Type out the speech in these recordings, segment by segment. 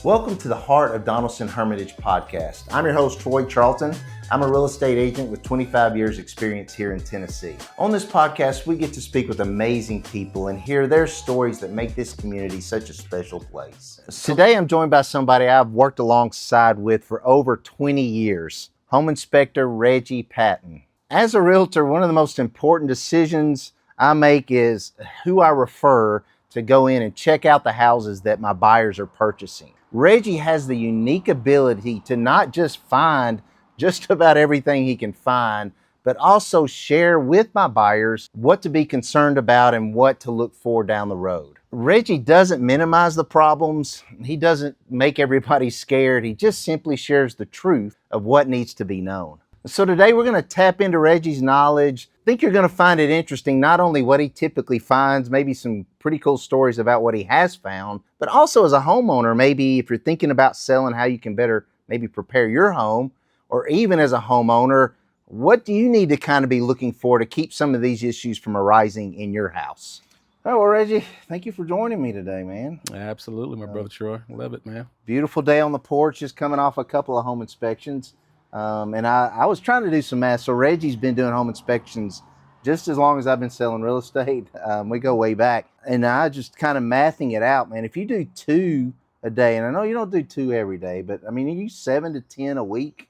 Welcome to the Heart of Donelson-Hermitage podcast. I'm your host, Troy Charlton. I'm a real estate agent with 25 years experience here in Tennessee. On this podcast, we get to speak with amazing people and hear their stories that make this community such a special place. Today, I'm joined by somebody I've worked alongside with for over 20 years, Home Inspector Reggie Patton. As a realtor, one of the most important decisions I make is who I refer to go in and check out the houses that my buyers are purchasing. Reggie has the unique ability to not just find just about everything he can find, but also share with my buyers what to be concerned about and what to look for down the road. Reggie doesn't minimize the problems. He doesn't make everybody scared. He just simply shares the truth of what needs to be known. So today we're going to tap into Reggie's knowledge. I think you're going to find it interesting, not only what he typically finds, maybe some pretty cool stories about what he has found, but also as a homeowner, maybe if you're thinking about selling, how you can better maybe prepare your home, or even as a homeowner, what do you need to kind of be looking for to keep some of these issues from arising in your house? Oh, well, Reggie, thank you for joining me today, man. Absolutely, my brother Troy. Love it, man. Beautiful day on the porch, just coming off a couple of home inspections. And I was trying to do some math. So Reggie's been doing home inspections just as long as I've been selling real estate. We go way back. And I just kind of mathing it out, man. If you do 2 a day, and I know you don't do 2 every day, but I mean, you 7 to 10 a week?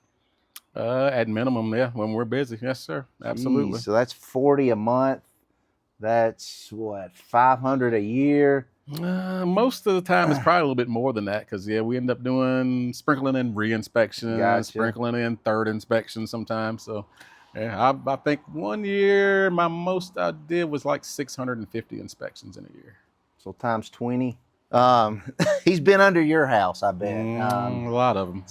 At minimum, yeah, when we're busy. Yes, sir. Absolutely. Jeez, so that's 40 a month. That's what, 500 a year? Most of the time, it's probably a little bit more than that because, we end up doing sprinkling in re-inspections, Gotcha. sprinkling in third inspections sometimes. So, I think 1 year, my most I did was like 650 inspections in a year. So times 20. He's been under your house, I bet. A lot of them.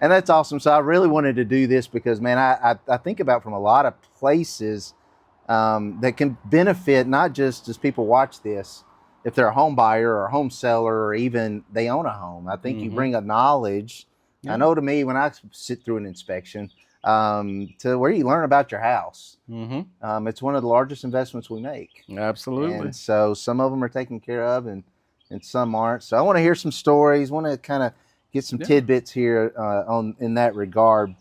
And that's awesome. So I really wanted to do this because, man, I think about from a lot of places that can benefit, not just as people watch this, if they're a home buyer or a home seller or even they own a home. I think you bring a knowledge. I know to me, when I sit through an inspection, to where you learn about your house. It's one of the largest investments we make. Absolutely. And so some of them are taken care of and some aren't. So I want to hear some stories, want to kind of get some tidbits here in that regard.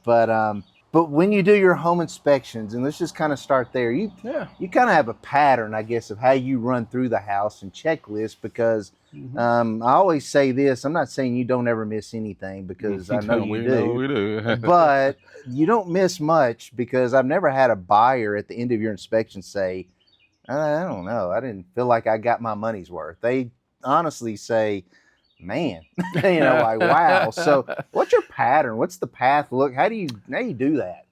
But when you do your home inspections, and let's just kind of start there, you kind of have a pattern, I guess, of how you run through the house and checklist, because I always say this, I'm not saying you don't ever miss anything, because I know you do. We do. But you don't miss much, because I've never had a buyer at the end of your inspection say, I don't know, I didn't feel like I got my money's worth. They honestly say, man, like, wow. So what's your pattern? What's the path look? How do you do that?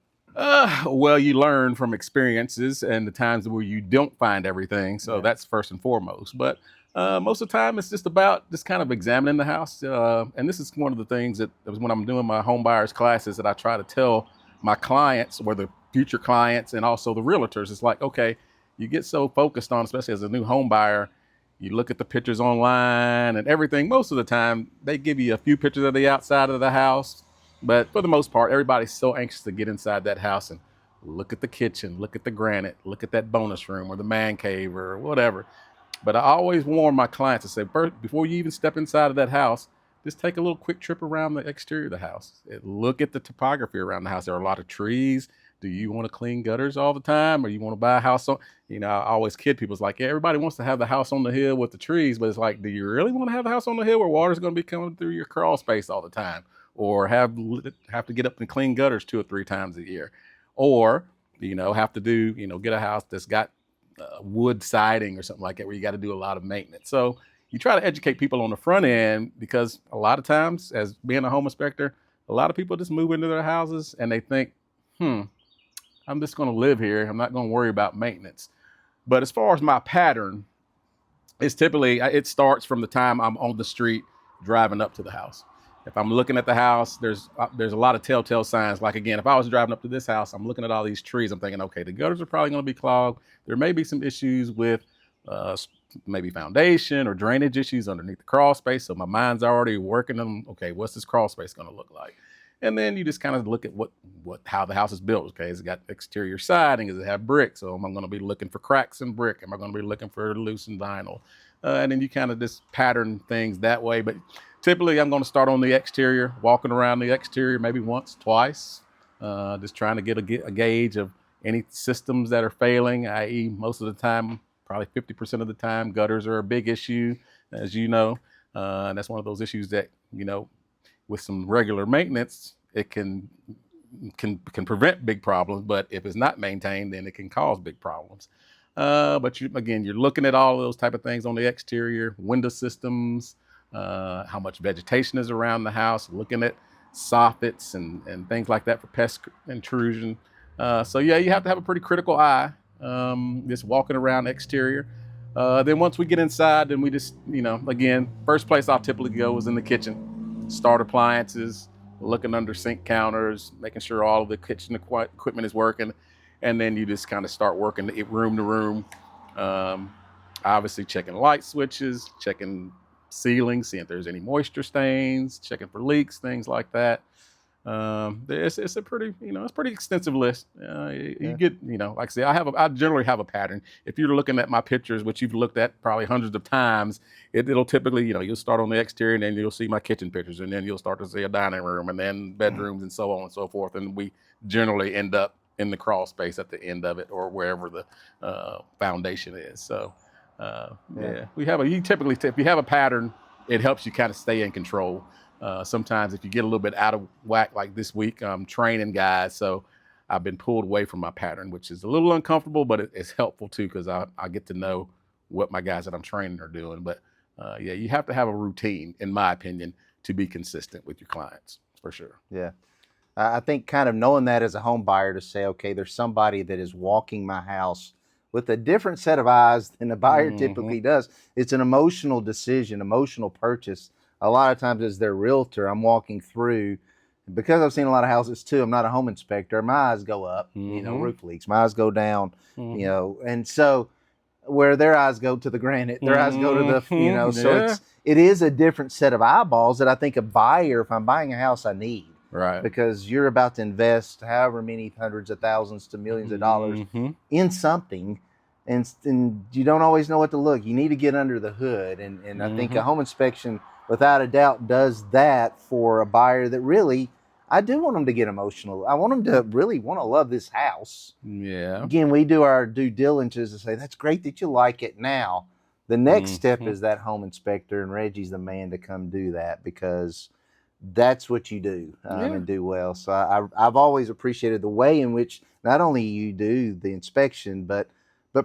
Well, you learn from experiences and the times where you don't find everything. So that's first and foremost. But most of the time, it's just about just kind of examining the house. And this is one of the things that when I'm doing my home buyers classes that I try to tell my clients, or the future clients, and also the realtors. It's like, okay, you get so focused on, especially as a new home buyer, you look at the pictures online and everything. Most of the time, they give you a few pictures of the outside of the house. But for the most part, everybody's so anxious to get inside that house and look at the kitchen, look at the granite, look at that bonus room or the man cave or whatever. But I always warn my clients to say, before you even step inside of that house, just take a little quick trip around the exterior of the house. Look at the topography around the house. There are a lot of trees. Do you want to clean gutters all the time, or you want to buy a house on, I always kid people. It's like, everybody wants to have the house on the hill with the trees, but it's like, do you really want to have the house on the hill where water's going to be coming through your crawl space all the time, or have to get up and clean gutters 2 or 3 times a year, or, have to do, get a house that's got wood siding or something like that, where you got to do a lot of maintenance. So you try to educate people on the front end, because a lot of times, as being a home inspector, a lot of people just move into their houses and they think, I'm just going to live here. I'm not going to worry about maintenance. But as far as my pattern, it's typically, it starts from the time I'm on the street driving up to the house. If I'm looking at the house, there's a lot of telltale signs. Like, again, if I was driving up to this house, I'm looking at all these trees. I'm thinking, okay, the gutters are probably going to be clogged. There may be some issues with maybe foundation or drainage issues underneath the crawl space. So my mind's already working on, okay, what's this crawl space going to look like? And then you just kind of look at how the house is built. Okay, has it got exterior siding? Does it have brick? So am I going to be looking for cracks in brick? Am I going to be looking for loosened vinyl? And then you kind of just pattern things that way. But typically I'm going to start on the exterior, walking around the exterior maybe once, twice, just trying to get a gauge of any systems that are failing, i.e. most of the time, probably 50% of the time, gutters are a big issue, as you know. And that's one of those issues that, with some regular maintenance, it can prevent big problems, but if it's not maintained, then it can cause big problems. But you're looking at all those type of things on the exterior, window systems, how much vegetation is around the house, looking at soffits and things like that for pest intrusion. So yeah, you have to have a pretty critical eye, just walking around the exterior. Then once we get inside, then we just, again, first place I'll typically go is in the kitchen, start appliances, looking under sink counters, making sure all of the kitchen equipment is working. And then you just kind of start working room to room. Obviously checking light switches, checking ceilings, seeing if there's any moisture stains, checking for leaks, things like that. It's a pretty, it's pretty extensive list. You get, like I say, I generally have a pattern. If you're looking at my pictures, which you've looked at probably hundreds of times, it'll typically, you'll start on the exterior and then you'll see my kitchen pictures, and then you'll start to see a dining room and then bedrooms and so on and so forth. And we generally end up in the crawl space at the end of it, or wherever the foundation is. So we have if you have a pattern, it helps you kind of stay in control. Sometimes if you get a little bit out of whack, like this week, I'm training guys, so I've been pulled away from my pattern, which is a little uncomfortable, but it's helpful too, because I get to know what my guys that I'm training are doing. But you have to have a routine, in my opinion, to be consistent with your clients, for sure. Yeah. I think kind of knowing that as a home buyer, to say, okay, there's somebody that is walking my house with a different set of eyes than the buyer typically does. It's an emotional decision, emotional purchase. A lot of times as their realtor, I'm walking through, because I've seen a lot of houses too, I'm not a home inspector, my eyes go up, roof leaks, my eyes go down, and so where their eyes go to the granite, their eyes go to the, so it is a different set of eyeballs that I think a buyer, if I'm buying a house, I need. Right. Because you're about to invest however many hundreds of thousands to millions of dollars in something, and you don't always know what to look. You need to get under the hood, and I think a home inspection, without a doubt, does that for a buyer that really, I do want them to get emotional. I want them to really want to love this house. Yeah. Again, we do our due diligence to say, that's great that you like it now. The next step is that home inspector, and Reggie's the man to come do that, because that's what you do and do well. So I've always appreciated the way in which not only you do the inspection, but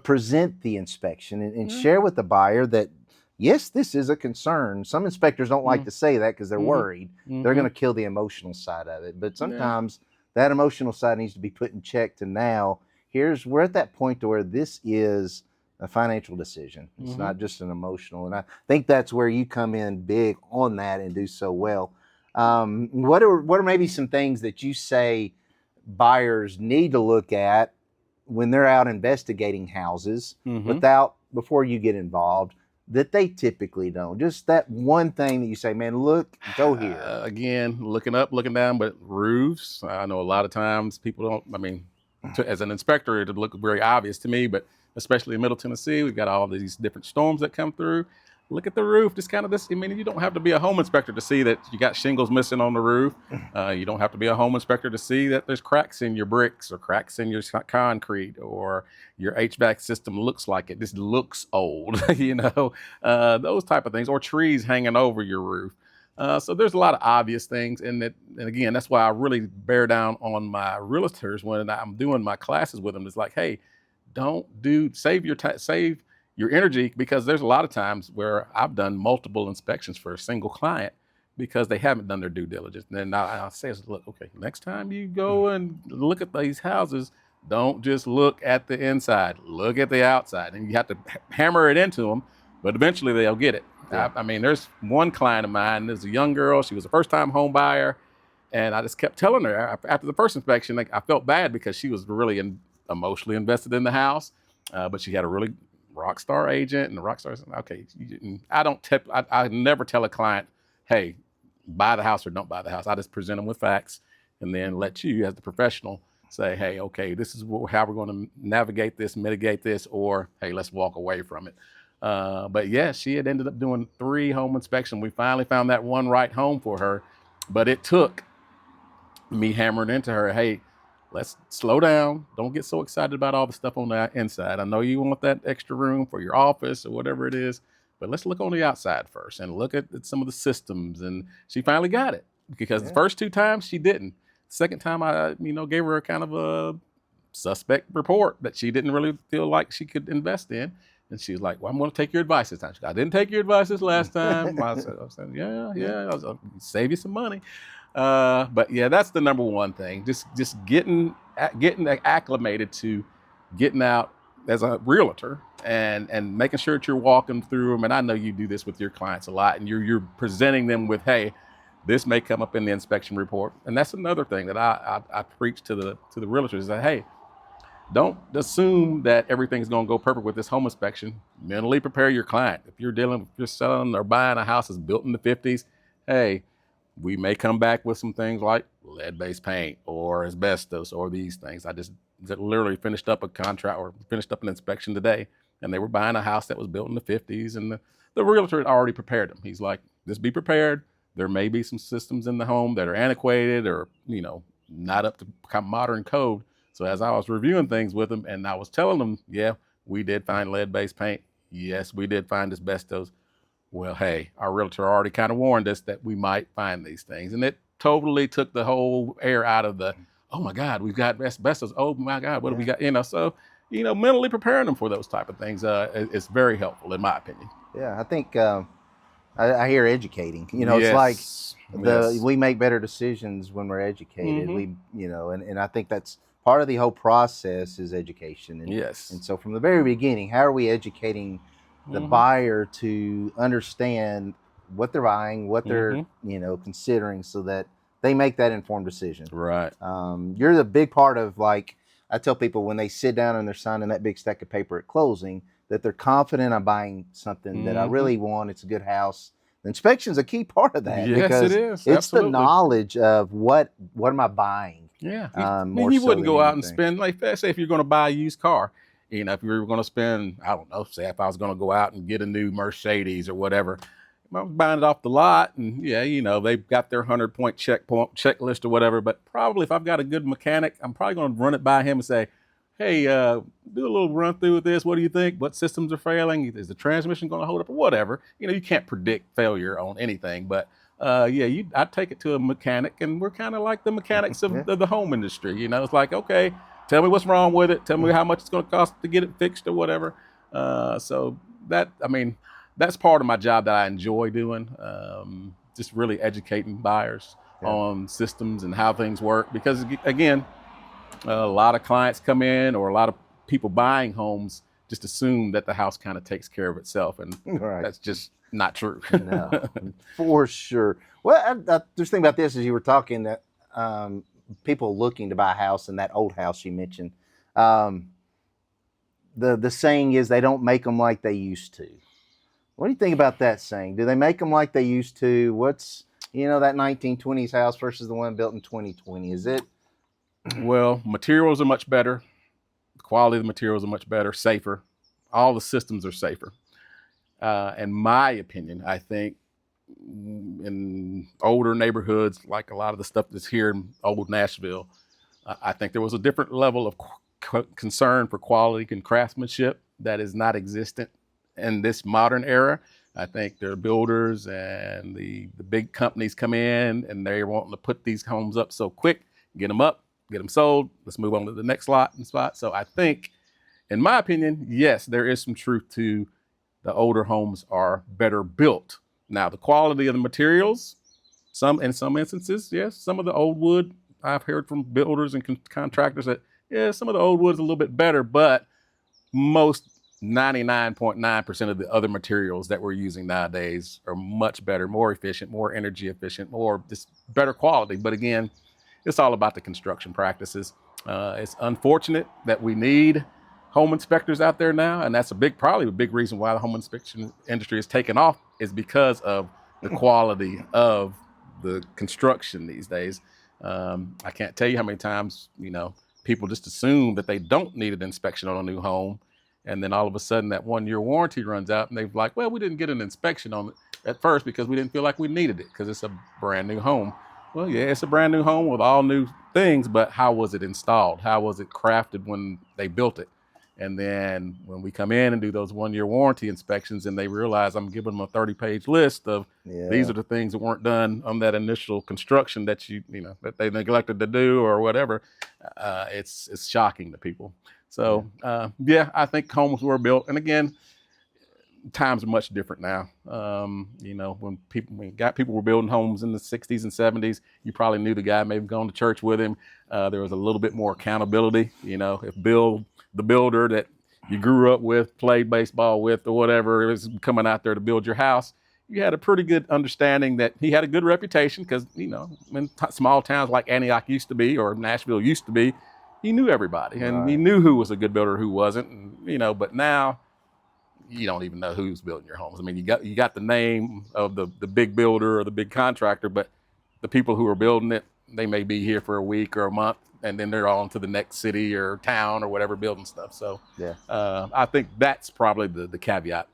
present the inspection and share with the buyer that, yes, this is a concern. Some inspectors don't like to say that because they're worried. They're going to kill the emotional side of it. But sometimes that emotional side needs to be put in check to now, we're at that point to where this is a financial decision. It's not just an emotional. And I think that's where you come in big on that and do so well. What are maybe some things that you say buyers need to look at when they're out investigating houses before you get involved, that they typically don't? Just that one thing that you say, man, look, go here. Again, looking up, looking down, but roofs. I know a lot of times people don't, as an inspector, it would look very obvious to me, but especially in Middle Tennessee, we've got all these different storms that come through. Look at the roof, you don't have to be a home inspector to see that you got shingles missing on the roof. You don't have to be a home inspector to see that there's cracks in your bricks or cracks in your concrete, or your HVAC system looks like it just looks old, those type of things, or trees hanging over your roof. So there's a lot of obvious things, and again, that's why I really bear down on my realtors when I'm doing my classes with them. It's like, hey, save your energy, because there's a lot of times where I've done multiple inspections for a single client because they haven't done their due diligence. And then I'll say, look, okay, next time you go and look at these houses, don't just look at the inside, look at the outside. And you have to hammer it into them, but eventually they'll get it. Yeah. There's one client of mine, there's a young girl, she was a first-time home buyer, and I just kept telling her after the first inspection, I felt bad because she was really emotionally invested in the house, but she had a really rock star agent, and the rock star said, okay, I never tell a client, hey, buy the house or don't buy the house. I just present them with facts and then let you, as the professional, say, hey, okay, this is how we're going to navigate this, mitigate this, or hey, let's walk away from it. But yeah, she had ended up doing 3 home inspections. We finally found that one right home for her, but it took me hammering into her, hey, let's slow down. Don't get so excited about all the stuff on the inside. I know you want that extra room for your office or whatever it is, but let's look on the outside first and look at some of the systems. And she finally got it, because the first 2 times she didn't. Second time I, gave her a kind of a suspect report that she didn't really feel like she could invest in. And she was like, well, I'm going to take your advice this time. She goes, I didn't take your advice this last time. I said, yeah. I'll save you some money. But yeah, that's the number one thing. Just getting acclimated to getting out as a realtor and making sure that you're walking through them. And I know you do this with your clients a lot, and you're presenting them with, hey, this may come up in the inspection report. And that's another thing that I preach to the realtors, is that, hey, don't assume that everything's going to go perfect with this home inspection. Mentally prepare your client. If you're selling or buying a house that's built in the 50s, hey, we may come back with some things like lead-based paint or asbestos or these things. I just literally finished up an inspection today, and they were buying a house that was built in the 50s, and the realtor had already prepared them. He's like, just be prepared. There may be some systems in the home that are antiquated or, not up to modern code. So as I was reviewing things with them, and I was telling them, yeah, we did find lead-based paint. Yes, we did find asbestos. Well, hey, our realtor already kind of warned us that we might find these things. And it totally took the whole air out of the, oh my God, we've got asbestos. Oh my God, what do we got? So, mentally preparing them for those type of things is very helpful, in my opinion. Yeah, I think I hear educating. It's like we make better decisions when we're educated. And I think that's part of the whole process is education. And so from the very beginning, how are we educating the buyer to understand what they're buying, what they're considering, so that they make that informed decision. Right. You're the big part of, like, I tell people when they sit down and they're signing that big stack of paper at closing, that they're confident I'm buying something that I really want. It's a good house. The inspection's a key part of that. Yes, because it is. It's Absolutely. the knowledge of what am I buying. Yeah. You wouldn't go out and spend, like, say if you're going to buy a used car, if you were going to spend, I don't know, say if I was going to go out and get a new Mercedes or whatever, I was buying it off the lot, and they've got their 100-point checklist or whatever. But probably if I've got a good mechanic, I'm probably going to run it by him and say, hey, do a little run through with this. What do you think? What systems are failing? Is the transmission going to hold up or whatever? You can't predict failure on anything, but I'd take it to a mechanic, and we're kind of like the mechanics of the home industry. It's like, okay, tell me what's wrong with it. Tell me how much it's going to cost to get it fixed or whatever. So that's part of my job that I enjoy doing. Just really educating buyers on systems and how things work. Because again, a lot of clients come in, or a lot of people buying homes just assume that the house kind of takes care of itself. And that's just not true. No, for sure. Well, I just think about this as you were talking, that people looking to buy a house, and that old house you mentioned, the saying is they don't make them like they used to. What do you think about that saying? Do they make them like they used to? What's, that 1920s house versus the one built in 2020? Is it? Well, materials are much better. The quality of the materials are much better, safer. All the systems are safer. In my opinion, I think in older neighborhoods, like a lot of the stuff that's here in old Nashville, I think there was a different level of concern for quality and craftsmanship that is not existent in this modern era. I think their builders and the big companies come in, and they're wanting to put these homes up so quick, get them up, get them sold. Let's move on to the next spot. So I think, in my opinion, yes, there is some truth to the older homes are better built. Now, the quality of the materials, in some instances, yes, some of the old wood, I've heard from builders and contractors that, some of the old wood is a little bit better, but most 99.9% of the other materials that we're using nowadays are much better, more efficient, more energy efficient, more just better quality. But again, it's all about the construction practices. It's unfortunate that we need home inspectors out there now, and that's probably a big reason why the home inspection industry has taken off, is because of the quality of the construction these days. I can't tell you how many times people just assume that they don't need an inspection on a new home, And then all of a sudden that 1-year warranty runs out and they're like, well, we didn't get an inspection on it at first because we didn't feel like we needed it because it's a brand new home. Well, yeah, it's a brand new home with all new things, but how was it installed? How was it crafted when they built it? And then when we come in and do those 1-year warranty inspections and they realize I'm giving them a 30-page list of these are the things that weren't done on that initial construction that that they neglected to do or whatever, it's shocking to people. So yeah, I think homes were built, and again, times are much different now. When people were building homes in the 60s and 70s, you probably knew the guy, maybe gone to church with him. There was a little bit more accountability. If Bill, the builder that you grew up with, played baseball with, or whatever, is coming out there to build your house, you had a pretty good understanding that he had a good reputation because, in small towns like Antioch used to be, or Nashville used to be, he knew everybody and he knew who was a good builder, who wasn't, but now you don't even know who's building your homes. I mean, you got the name of the big builder or the big contractor, but the people who are building it, they may be here for a week or a month, and then they're on to the next city or town or whatever building stuff. So I think that's probably the caveat.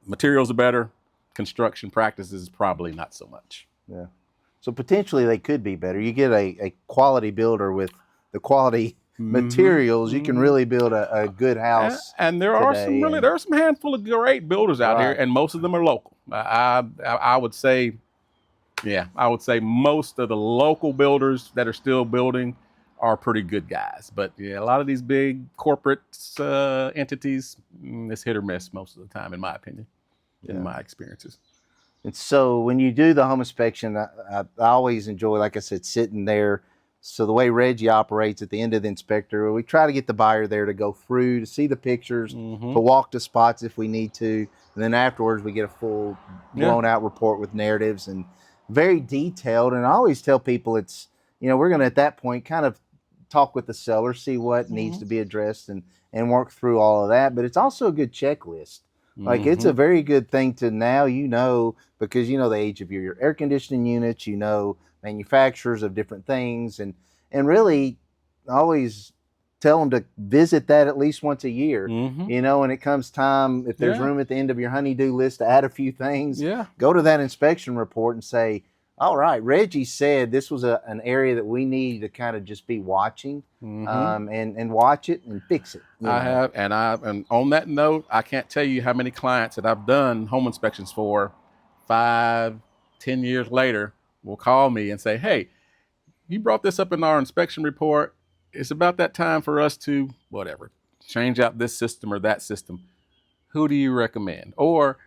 Materials are better. Construction practices probably not so much. Yeah. So potentially they could be better. You get a quality builder with the quality materials, you can really build a good house. And there are some handful of great builders out here, and most of them are local. I would say most of the local builders that are still building are pretty good guys. But yeah, a lot of these big corporate entities, it's hit or miss most of the time, in my opinion, in my experiences. And so when you do the home inspection, I always enjoy, like I said, sitting there. So the way Reggie operates at the end of the inspector, we try to get the buyer there to go through, to see the pictures, to walk the spots if we need to. And then afterwards, we get a full blown out report with narratives and very detailed. And I always tell people it's, we're going to at that point kind of talk with the seller, see what needs to be addressed and work through all of that. But it's also a good checklist. Like it's a very good thing to now, because the age of your air conditioning units, manufacturers of different things, and really always tell them to visit that at least once a year. When it comes time, if there's room at the end of your honey-do list to add a few things, go to that inspection report and say, all right, Reggie said this was an area that we need to kind of just be watching and watch it and fix it. I have, and on that note, I can't tell you how many clients that I've done home inspections for 5-10 years later will call me and say, hey, you brought this up in our inspection report. It's about that time for us to change out this system or that system. Who do you recommend? Or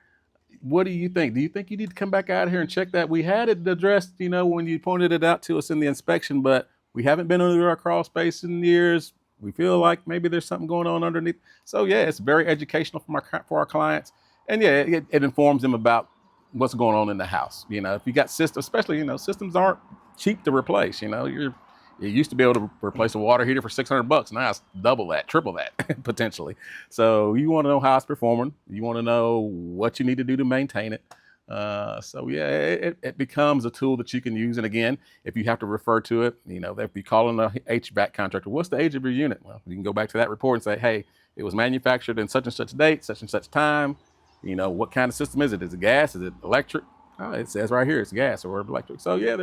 what do you think? Do you think you need to come back out here and check that? We had it addressed, when you pointed it out to us in the inspection, but we haven't been under our crawl space in years. We feel like maybe there's something going on underneath. So yeah, it's very educational for our clients. And yeah, it informs them about what's going on in the house. If you got systems, especially, systems aren't cheap to replace. You used to be able to replace a water heater for $600. Now it's double that, triple that, potentially. So you want to know how it's performing. You want to know what you need to do to maintain it. It becomes a tool that you can use. And again, if you have to refer to it, if you call in a HVAC contractor, what's the age of your unit? Well, you can go back to that report and say, hey, it was manufactured in such and such date, such and such time. What kind of system is it? Is it gas? Is it electric? Oh, it says right here it's gas or electric. So yeah,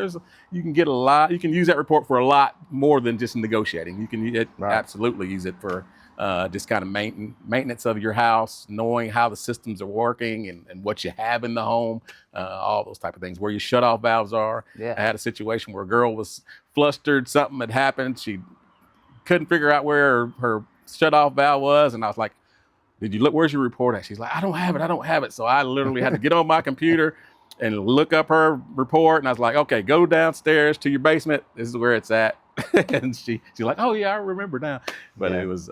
you can get a lot. You can use that report for a lot more than just negotiating. You can absolutely use it for just kind of maintenance of your house, knowing how the systems are working and what you have in the home, all those type of things, where your shutoff valves are. I had a situation where a girl was flustered. Something had happened. She couldn't figure out where her shutoff valve was. And I was like, did you look, where's your report at? She's like, I don't have it. So I literally had to get on my computer and look up her report. And I was like, okay, go downstairs to your basement. This is where it's at. And she's like, oh yeah, I remember now. But it was,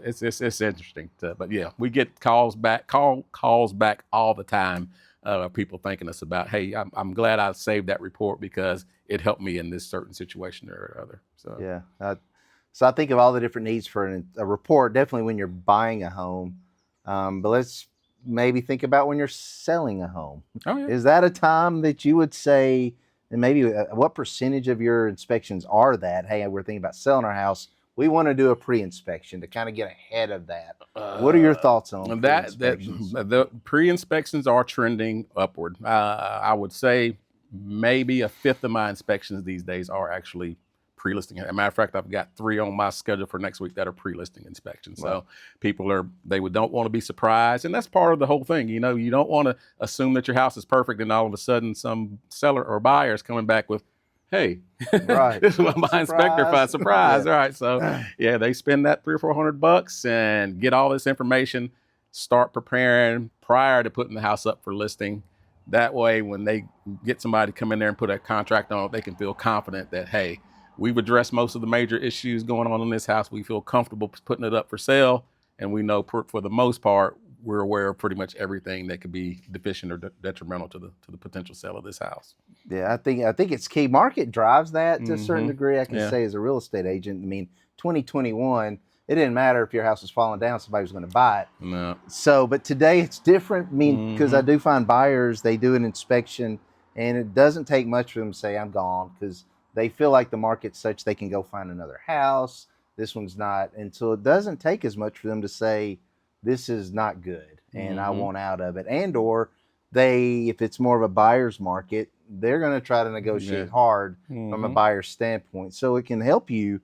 it's interesting. But yeah, we get calls back all the time. People thanking us about, hey, I'm glad I saved that report because it helped me in this certain situation or other. So yeah. So I think of all the different needs for a report, definitely when you're buying a home. But let's maybe think about when you're selling a home. Is that a time that you would say, and maybe what percentage of your inspections are that, hey, we're thinking about selling our house, we want to do a pre-inspection to kind of get ahead of that. What are your thoughts on pre-inspections? The pre-inspections are trending upward. I would say maybe a fifth of my inspections these days are actually pre-listing. As a matter of fact, I've got 3 on my schedule for next week that are pre-listing inspections. Wow. So people don't want to be surprised, and that's part of the whole thing. You know, you don't want to assume that your house is perfect, and all of a sudden some seller or buyer is coming back with, hey, Right. this is what my inspector finds. Surprise. Yeah. All right. So yeah, they spend that $300 or $400 and get all this information, start preparing prior to putting the house up for listing. That way, when they get somebody to come in there and put a contract on it, they can feel confident that, hey, we've addressed most of the major issues going on in this house. We feel comfortable putting it up for sale. And we know for the most part, we're aware of pretty much everything that could be deficient or detrimental to the potential sale of this house. Yeah, I think it's key. Market drives that to a certain Mhm. degree. I can Yeah. say as a real estate agent. I mean, 2021, it didn't matter if your house was falling down; somebody was going to buy it. No. So, but today it's different. I mean, because I do find buyers, they do an inspection, and it doesn't take much for them to say, "I'm gone," because they feel like the market's such they can go find another house. This one's not, and so it doesn't take as much for them to say, "This is not good," and I want out of it. And or if it's more of a buyer's market, they're going to try to negotiate hard from a buyer's standpoint. So it can help you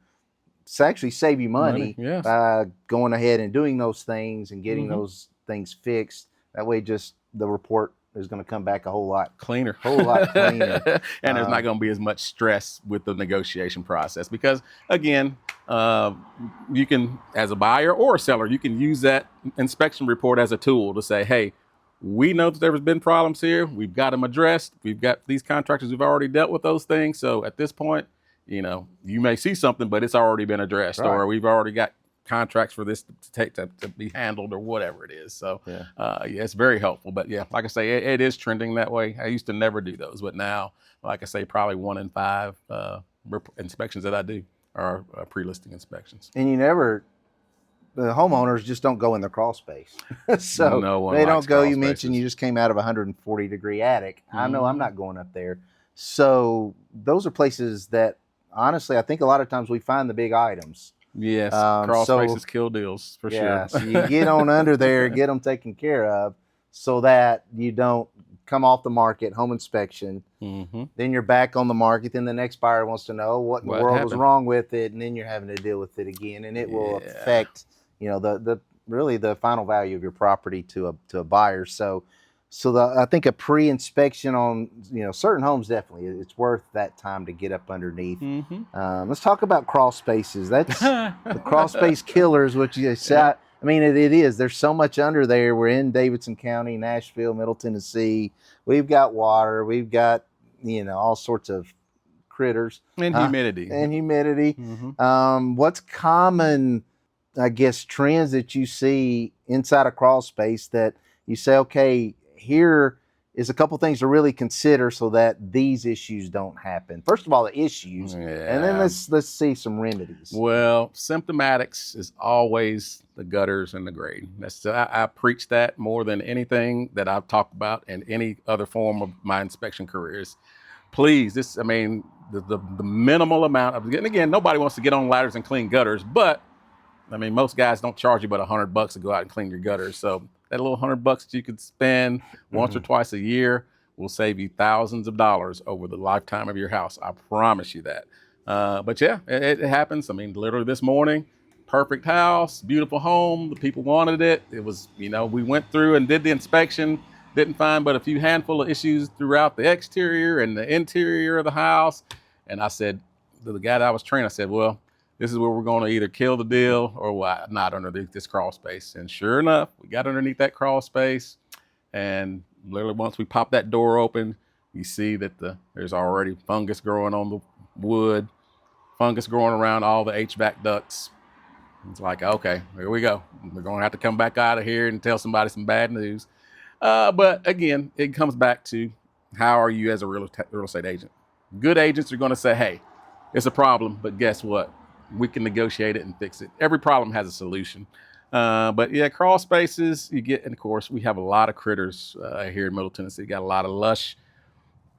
actually save you money Yes. by going ahead and doing those things and getting those things fixed. That way, just the report is going to come back a whole lot cleaner. cleaner. And there's not going to be as much stress with the negotiation process because, again, you can, as a buyer or a seller, you can use that inspection report as a tool to say, hey, we know that there's been problems here. We've got them addressed. We've got these contractors who've already dealt with those things. So at this point, you know, you may see something, but it's already been addressed, Right. or we've already got contracts for this to be handled or whatever it is. So yeah, it's very helpful. But yeah, like I say, it is trending that way. I used to never do those, but now, like I say, probably 1 in 5 inspections that I do are pre-listing inspections. And the homeowners just don't go in the crawl space. So No one they don't likes go. crawl You mentioned spaces. you just came out of a 140-degree attic. I know I'm not going up there. So those are places that, honestly, I think a lot of times we find the big items. Yes, crawl so- spaces kill deals for Yeah, sure. so you get on under there, get them taken care of so that you don't come off the market, home inspection. Then you're back on the market. Then the next buyer wants to know what in the world was happened? wrong with it. And then you're having to deal with it again. And it will affect, you know, the really the final value of your property to a buyer. So I think a pre-inspection on, you know, certain homes, definitely it's worth that time to get up underneath. Let's talk about crawl spaces. That's the crawl space killers, which you say. I mean, it is. There's so much under there. We're in Davidson County, Nashville, Middle Tennessee. We've got water. We've got, you know, all sorts of critters. And humidity. What's common, I guess, trends that you see inside a crawl space that you say, okay, here is a couple things to really consider so that these issues don't happen. First of all, the issues, and then let's see some remedies. Well, symptomatics is always the gutters and the grade. I preach that more than anything that I've talked about in any other form of my inspection careers. Please, the minimal amount of, and again, nobody wants to get on ladders and clean gutters, but I mean, most guys don't charge you but $100 to go out and clean your gutters. So that little $100 that you could spend once or twice a year will save you thousands of dollars over the lifetime of your house. I promise you that. But yeah, it happens. I mean, literally this morning, perfect house, beautiful home. The people wanted it. It was, you know, we went through and did the inspection, didn't find but a few handful of issues throughout the exterior and the interior of the house. And I said, to the guy that I was training, I said, well, this is where we're going to either kill the deal or not underneath this crawl space. And sure enough, we got underneath that crawl space. And literally once we pop that door open, you see that there's already fungus growing on the wood, fungus growing around all the HVAC ducts. It's like, okay, here we go. We're going to have to come back out of here and tell somebody some bad news. But again, it comes back to how are you as a real estate agent? Good agents are going to say, hey, it's a problem, but guess what? We can negotiate it and fix it. Every problem has a solution. But yeah, crawl spaces, you get, and of course, we have a lot of critters here in Middle Tennessee. Got a lot of lush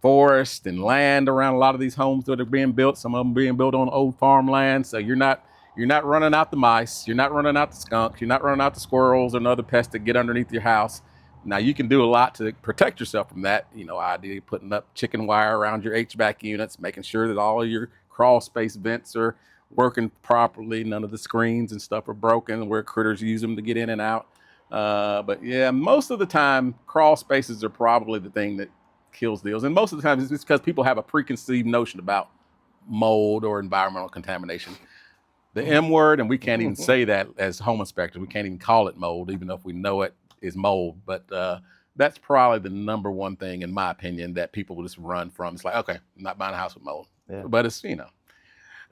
forest and land around a lot of these homes that are being built. Some of them being built on old farmland. So you're not you're not running out the mice, you're not running out the skunks, you're not running out the squirrels and other pests that get underneath your house. Now you can do a lot to protect yourself from that. Ideally putting up chicken wire around your HVAC units, making sure that all of your crawl space vents are working properly. None of the screens and stuff are broken where critters use them to get in and out. But yeah, most of the time, crawl spaces are probably the thing that kills deals. And most of the time, it's because people have a preconceived notion about mold or environmental contamination. The M word, and we can't even say that as home inspectors. We can't even call it mold, even if we know it is mold. But that's probably the number one thing, in my opinion, that people will just run from. It's like, okay, I'm not buying a house with mold. Yeah. But it's, a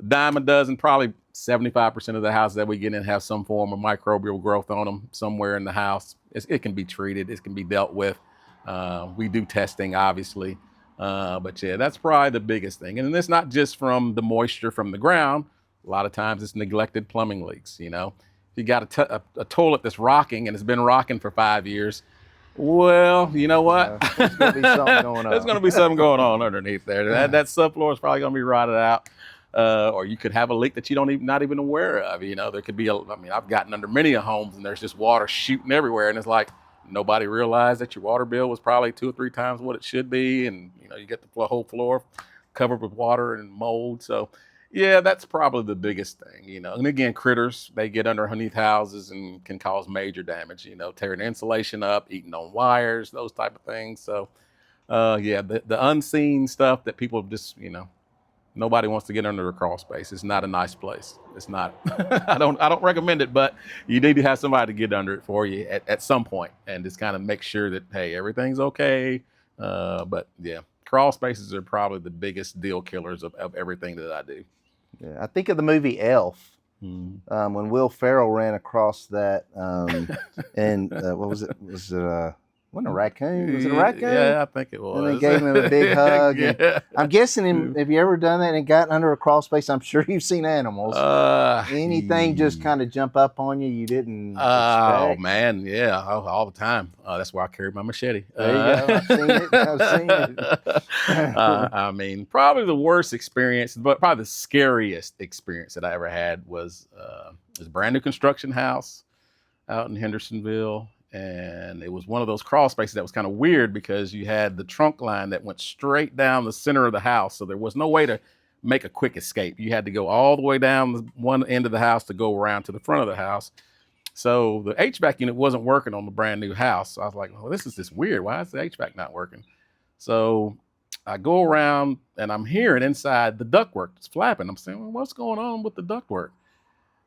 dime a dozen, probably 75% of the houses that we get in have some form of microbial growth on them somewhere in the house. It can be treated, it can be dealt with. We do testing, obviously. But yeah, that's probably the biggest thing. And it's not just from the moisture from the ground. A lot of times it's neglected plumbing leaks. If you got a toilet that's rocking and it's been rocking for 5 years, well, you know what? There's going to be something going on. There's going to be something going on underneath there. That subfloor is probably going to be rotted out. Or you could have a leak that you not even aware of. There could be I've gotten under many homes and there's just water shooting everywhere, and it's like nobody realized that your water bill was probably 2 or 3 times what it should be, and you get the whole floor covered with water and mold. So yeah, that's probably the biggest thing. And again, critters, they get underneath houses and can cause major damage, tearing insulation up, eating on wires, those type of things. So yeah, the unseen stuff that people just nobody wants to get under a crawl space. It's not a nice place. It's not. I don't recommend it, but you need to have somebody to get under it for you at some point and just kind of make sure that, hey, everything's okay. But yeah, crawl spaces are probably the biggest deal killers of everything that I do. Yeah, I think of the movie Elf. When Will Ferrell ran across that, and what was it? Wasn't a raccoon? Was it a raccoon? Yeah, I think it was. And they gave him a big hug. Yeah. I'm guessing, have you ever done that and gotten under a crawl space? I'm sure you've seen animals. Anything just kind of jump up on you didn't expect? Oh, man, yeah, all the time. That's why I carry my machete. There you go. I've seen it. Probably the worst experience, but probably the scariest experience that I ever had was this brand new construction house out in Hendersonville. And it was one of those crawl spaces that was kind of weird because you had the trunk line that went straight down the center of the house. So there was no way to make a quick escape. You had to go all the way down one end of the house to go around to the front of the house. So the HVAC unit wasn't working on the brand new house. So I was like, well, this is just weird. Why is the HVAC not working? So I go around and I'm hearing inside the ductwork is flapping. I'm saying, well, what's going on with the ductwork?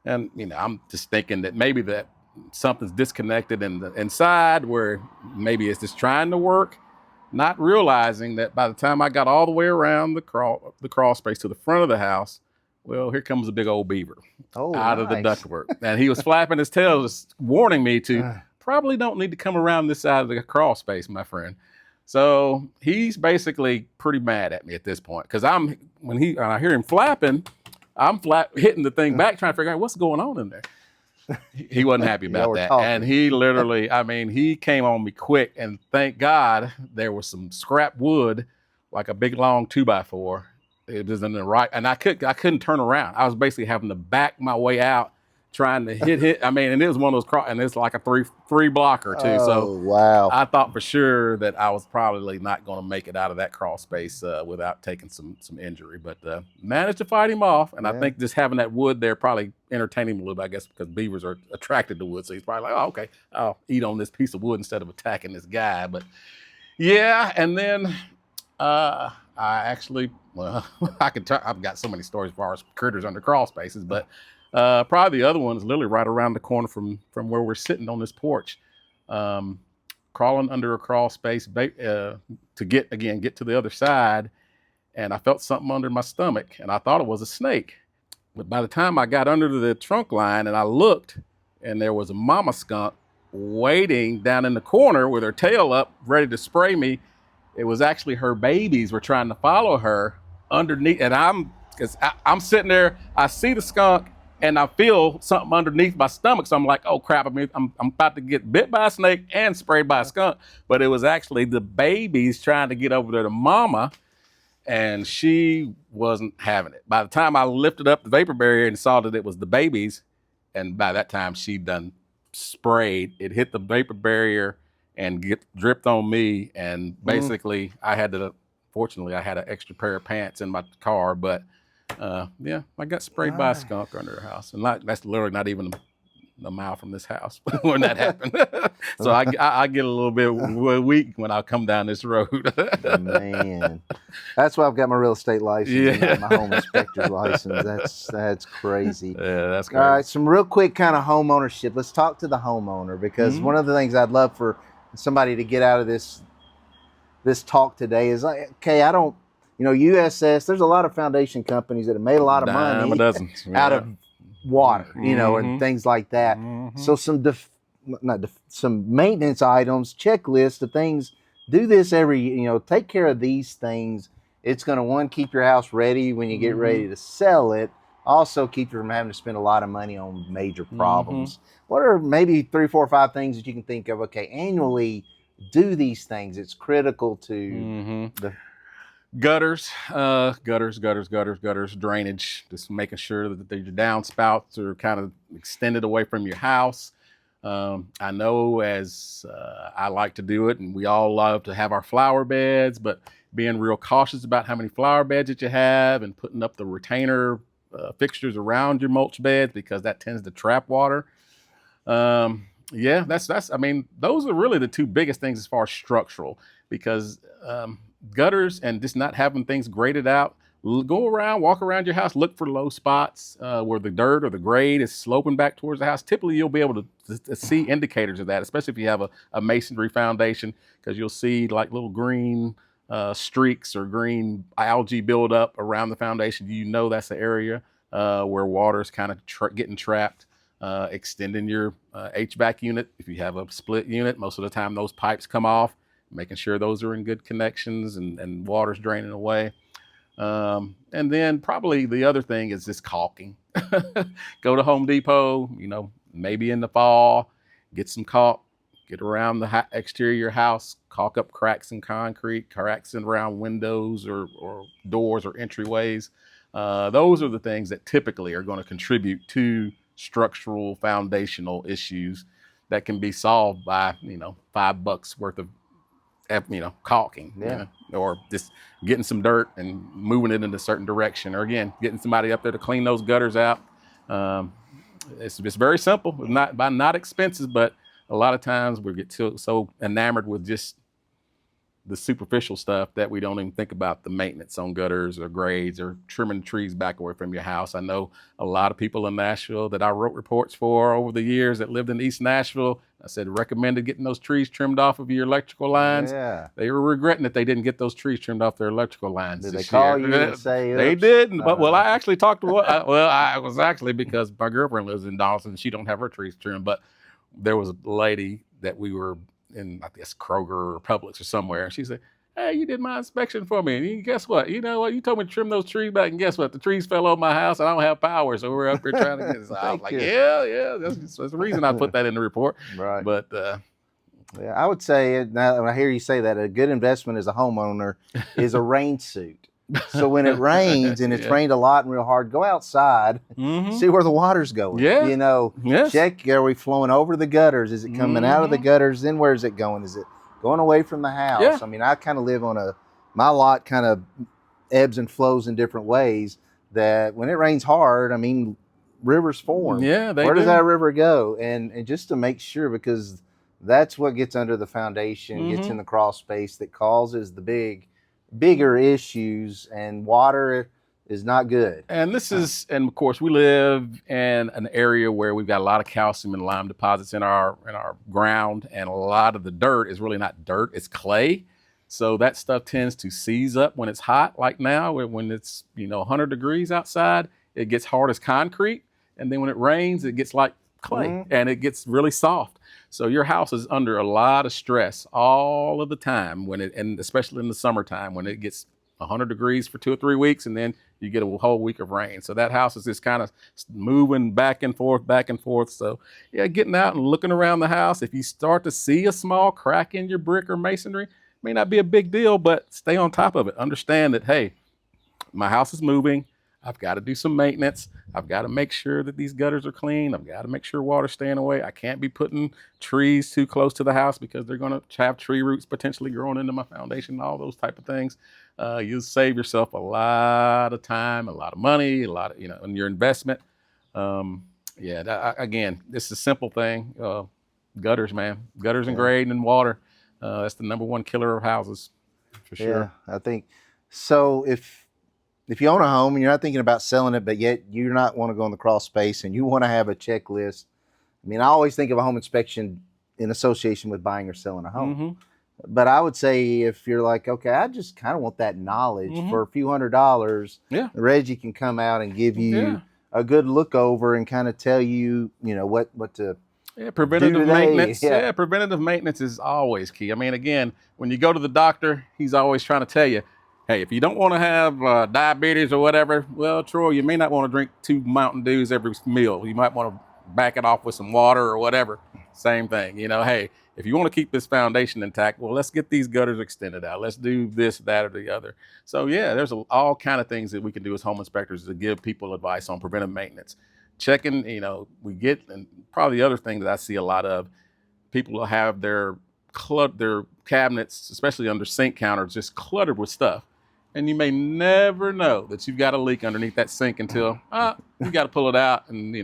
And, I'm just thinking that maybe that something's disconnected in the inside where maybe it's just trying to work, not realizing that by the time I got all the way around the crawl space to the front of the house, well, here comes a big old beaver out of the ductwork. And he was flapping his tail, just warning me to probably don't need to come around this side of the crawl space, my friend. So he's basically pretty mad at me at this point because when I hear him flapping, I'm hitting the thing back trying to figure out what's going on in there. He wasn't happy about that. Talking. And he literally, he came on me quick, and thank God there was some scrap wood, like a big long 2x4. It was in the right, and I couldn't turn around. I was basically having to back my way out, trying to hit. And it was one of those and it's like a three blocker too. Oh, so wow. I thought for sure that I was probably not going to make it out of that crawl space without taking some injury, but managed to fight him off. And I think just having that wood there probably entertained him a little bit, I guess, because beavers are attracted to wood. So he's probably like, oh, okay, I'll eat on this piece of wood instead of attacking this guy. But yeah, and then I actually, I've got so many stories as far as critters under crawl spaces, but probably the other one is literally right around the corner from where we're sitting on this porch, crawling under a crawl space to get to the other side. And I felt something under my stomach and I thought it was a snake. But by the time I got under the trunk line and I looked, and there was a mama skunk waiting down in the corner with her tail up, ready to spray me. It was actually her babies were trying to follow her underneath. And I'm sitting there, I see the skunk, and I feel something underneath my stomach. So I'm like, oh crap, I'm about to get bit by a snake and sprayed by a skunk. But it was actually the babies trying to get over there to mama. and she wasn't having it. By the time I lifted up the vapor barrier and saw that it was the baby's, and by that time she done sprayed, it hit the vapor barrier and dripped on me. And basically fortunately I had an extra pair of pants in my car, but yeah, I got sprayed by a skunk under her house. And that's literally not even a mile from this house when that happened. So I get a little bit weak when I come down this road. Man, that's why I've got my real estate license and not my home inspector's license. That's crazy. Yeah, that's crazy. All right, some real quick kind of home ownership. Let's talk to the homeowner, because one of the things I'd love for somebody to get out of this talk today is like, okay, I don't, USS, there's a lot of foundation companies that have made a lot of money out of water, and things like that. So some some maintenance items, checklist of things. Do this take care of these things. It's going to, one, keep your house ready when you get ready to sell it. Also keep you from having to spend a lot of money on major problems. What are maybe 3, 4, 5 things that you can think of? Okay, annually do these things. It's critical to the gutters, drainage, just making sure that your downspouts are kind of extended away from your house. I know, as I like to do it, and we all love to have our flower beds, but being real cautious about how many flower beds that you have and putting up the retainer fixtures around your mulch beds, because that tends to trap water. Yeah, I mean, those are really the two biggest things as far as structural, because gutters and just not having things graded out. Go around, walk around your house, look for low spots where the dirt or the grade is sloping back towards the house. Typically, you'll be able to see indicators of that, especially if you have a masonry foundation, because you'll see like little green streaks or green algae build up around the foundation. That's the area where water is kind of getting trapped. Extending your HVAC unit. If you have a split unit, most of the time those pipes come off, making sure those are in good connections and water's draining away. And then probably the other thing is just caulking. Go to Home Depot, maybe in the fall, get some caulk, get around the exterior of your house, caulk up cracks in concrete, cracks around windows or doors or entryways. Those are the things that typically are going to contribute to structural foundational issues that can be solved by $5 worth of caulking, or just getting some dirt and moving it in a certain direction, or again getting somebody up there to clean those gutters out. It's just very simple, not expensive, but a lot of times we get so enamored with just the superficial stuff that we don't even think about the maintenance on gutters or grades or trimming trees back away from your house. I know a lot of people in Nashville that I wrote reports for over the years that lived in East Nashville. I said, recommended getting those trees trimmed off of your electrical lines. Yeah. They were regretting that they didn't get those trees trimmed off their electrical lines. Did they call you and say, oops? They didn't. But I actually talked to I was actually, because my girlfriend lives in Donelson and she don't have her trees trimmed, but there was a lady that we were in, I guess, Kroger or Publix or somewhere, and she said, hey, you did my inspection for me, and guess what? You know what? You told me to trim those trees back, and guess what? The trees fell on my house, and I don't have power, so we're up here trying to get it. So I was like, yeah, that's the reason I put that in the report. Right. But yeah, I would say, now when I hear you say that, a good investment as a homeowner is a rain suit. So when it rains and it's rained a lot and real hard, go outside, see where the water's going. Yeah. Check, are we flowing over the gutters? Is it coming out of the gutters? Then where's it going? Is it going away from the house? Yeah. I mean, I kind of live on my lot kind of ebbs and flows in different ways, that when it rains hard, I mean, rivers form. Yeah, where does that river go? And just to make sure, because that's what gets under the foundation, gets in the crawl space, that causes the bigger issues, and water is not good. And and of course we live in an area where we've got a lot of calcium and lime deposits in our ground, and a lot of the dirt is really not dirt, it's clay. So that stuff tends to seize up when it's hot, like now, when it's 100 degrees outside, it gets hard as concrete, and then when it rains, it gets like clay, and it gets really soft. So your house is under a lot of stress all of the time, and especially in the summertime when it gets 100 degrees for 2 or 3 weeks, and then you get a whole week of rain. So that house is just kind of moving back and forth. So yeah, getting out and looking around the house. If you start to see a small crack in your brick or masonry, may not be a big deal, but stay on top of it. Understand that, hey, my house is moving. I've got to do some maintenance. I've got to make sure that these gutters are clean. I've got to make sure water's staying away. I can't be putting trees too close to the house because they're going to have tree roots potentially growing into my foundation, all those type of things. You'll save yourself a lot of time, a lot of money, a lot of, in your investment. Again, this is a simple thing. Gutters, man. Gutters and grading and water. That's the number one killer of houses, for sure. Yeah, I think so. If you own a home and you're not thinking about selling it, but yet you're not want to go in the crawl space and you want to have a checklist. I mean, I always think of a home inspection in association with buying or selling a home. Mm-hmm. But I would say if you're like, okay, I just kind of want that knowledge for a few $100s. Yeah, Reggie can come out and give you a good look over and kind of tell you, what to. Yeah, preventative maintenance. Yeah, preventative maintenance is always key. I mean, again, when you go to the doctor, he's always trying to tell you, hey, if you don't want to have diabetes or whatever, well, Troy, you may not want to drink 2 Mountain Dews every meal. You might want to back it off with some water or whatever. Same thing. Hey, if you want to keep this foundation intact, well, let's get these gutters extended out. Let's do this, that, or the other. So, yeah, there's all kind of things that we can do as home inspectors to give people advice on preventive maintenance. Checking, we get, and probably the other thing that I see a lot of, people will have their cabinets, especially under sink counters, just cluttered with stuff. And you may never know that you've got a leak underneath that sink until you got to pull it out and,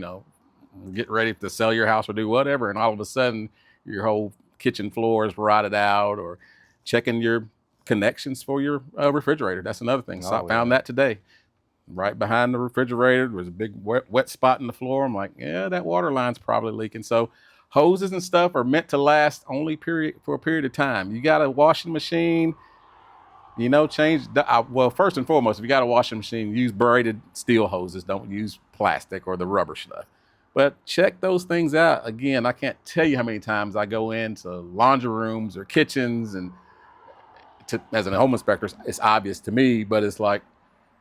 get ready to sell your house or do whatever. And all of a sudden, your whole kitchen floor is rotted out, or checking your connections for your refrigerator. That's another thing. So I found that today. Right behind the refrigerator, there was a big wet spot in the floor. I'm like, yeah, that water line's probably leaking. So hoses and stuff are meant to last only for a period of time. You got a washing machine, change. Well, first and foremost, if you got a washing machine, use braided steel hoses. Don't use plastic or the rubber stuff. But check those things out. Again, I can't tell you how many times I go into laundry rooms or kitchens, and as a home inspector, it's obvious to me, but it's like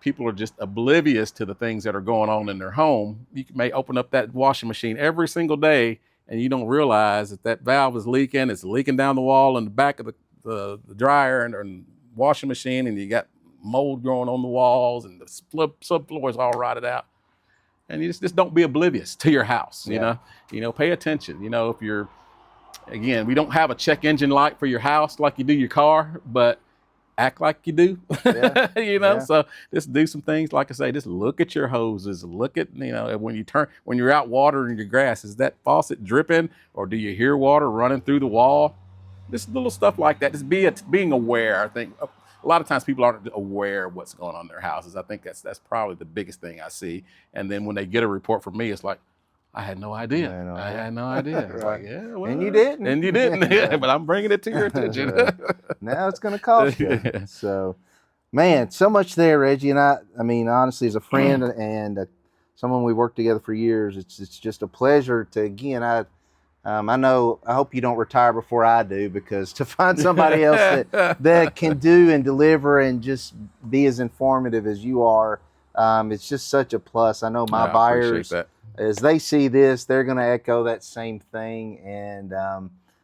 people are just oblivious to the things that are going on in their home. You may open up that washing machine every single day, and you don't realize that valve is leaking. It's leaking down the wall in the back of the dryer and washing machine, and you got mold growing on the walls, and the subfloor is all rotted out. And you just don't be oblivious to your house. Pay attention. If you're, again, we don't have a check engine light for your house like you do your car, but act like you do. So just do some things. Like I say, just look at your hoses. Look at, when you're out watering your grass, is that faucet dripping, or do you hear water running through the wall? Just little stuff like that. Just being aware. I think a lot of times people aren't aware of what's going on in their houses. I think that's probably the biggest thing I see. And then when they get a report from me, it's like, I had no idea. I had no idea. Right. Like, yeah, well, and you didn't. Yeah, but I'm bringing it to your attention. Now it's going to cost you. So, man, so much there, Reggie. And I mean, honestly, as a friend and someone we worked together for years, it's just a pleasure to, again, I hope you don't retire before I do, because to find somebody else that can do and deliver and just be as informative as you are, it's just such a plus. I know my buyers, as they see this, they're going to echo that same thing. And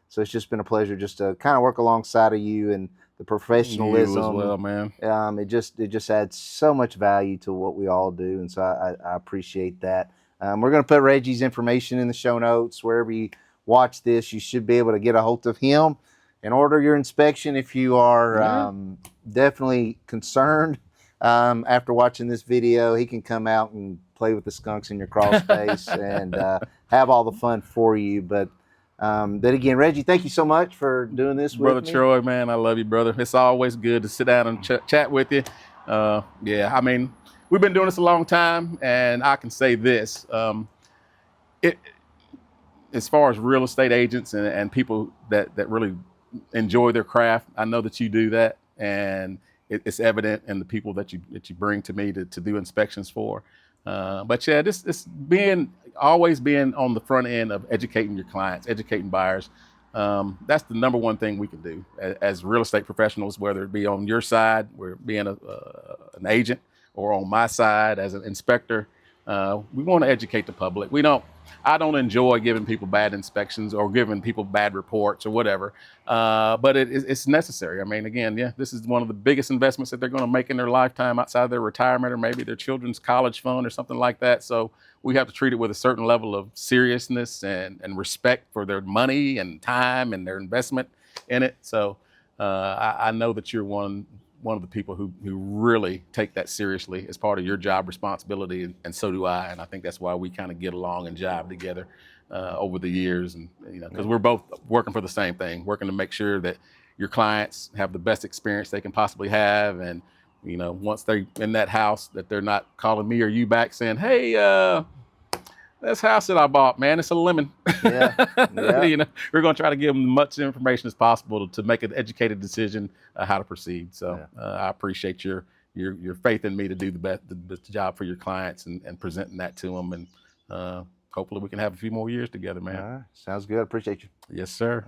so it's just been a pleasure just to kind of work alongside of you and the professionalism. You as well, man. It just adds so much value to what we all do. And so I appreciate that. We're going to put Reggie's information in the show notes. Wherever you watch this, you should be able to get a hold of him and order your inspection if you are definitely concerned. After watching this video, he can come out and play with the skunks in your crawl space and have all the fun for you. But again, Reggie, thank you so much for doing this with me. Brother Troy, man, I love you, brother. It's always good to sit down and chat with you. I mean, we've been doing this a long time, and I can say this. As far as real estate agents and people that really enjoy their craft, I know that you do that, and it's evident in the people that you bring to me to do inspections for. But yeah, this always being on the front end of educating your clients, educating buyers. That's the number one thing we can do as real estate professionals, whether it be on your side, we're being an agent, or on my side as an inspector. We want to educate the public. I don't enjoy giving people bad inspections or giving people bad reports or whatever, but it's necessary. I mean, again, yeah, this is one of the biggest investments that they're going to make in their lifetime outside of their retirement or maybe their children's college fund or something like that. So we have to treat it with a certain level of seriousness and respect for their money and time and their investment in it. So I know that you're one of the people who really take that seriously as part of your job responsibility, and so do I. And I think that's why we kind of get along and jive together over the years, and because we're both working for the same thing, working to make sure that your clients have the best experience they can possibly have, and once they're in that house, that they're not calling me or you back saying, "Hey, this house that I bought, man, it's a lemon." Yeah. Yeah. We're going to try to give them as much information as possible to make an educated decision how to proceed. So I appreciate your faith in me to do the best job for your clients and presenting that to them. And hopefully we can have a few more years together, man. All right. Sounds good. I appreciate you. Yes, sir.